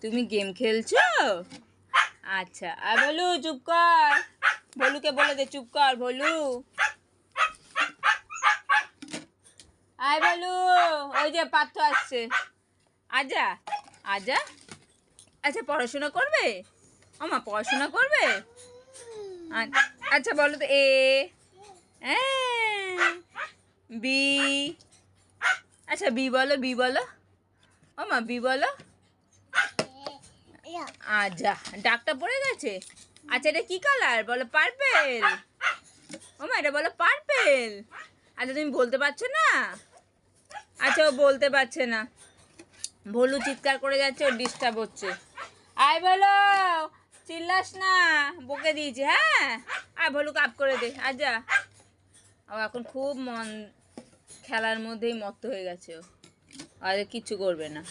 তুমি গেম খেলছো? আচ্ছা, আর ভলু চুপ কর। ভলুকে বলে দে চুপ কর। ভলু, আয় ভলু। ওই যে পার্থ আসছে। আজা আজা। আচ্ছা, পড়াশোনা করবে? ওমা, পড়াশোনা করবে? আচ্ছা, বলো তো এ বি। আচ্ছা, বি বলো, বি বলো। ওমা, বি বলো। আচ্ছা, ডাকটা পড়ে গেছে। আচ্ছা, এটা কি কালার বলো? পার্পেল। ওমা, এটা বলো পার্পেল। আচ্ছা, তুমি বলতে পারছো না? আচ্ছা, ও বলতে পারছে না। ভলু চিৎকার করে যাচ্ছে, ও ডিস্টার্ব হচ্ছে। আয় বলো, চিল্লাস না, বকে দিয়েছি। হ্যাঁ, আয় ভলুকে আপ করে দে। আচ্ছা, ও এখন খুব খেলার মধ্যেই মত্ত হয়ে গেছে। ও আর কিচ্ছু করবে না।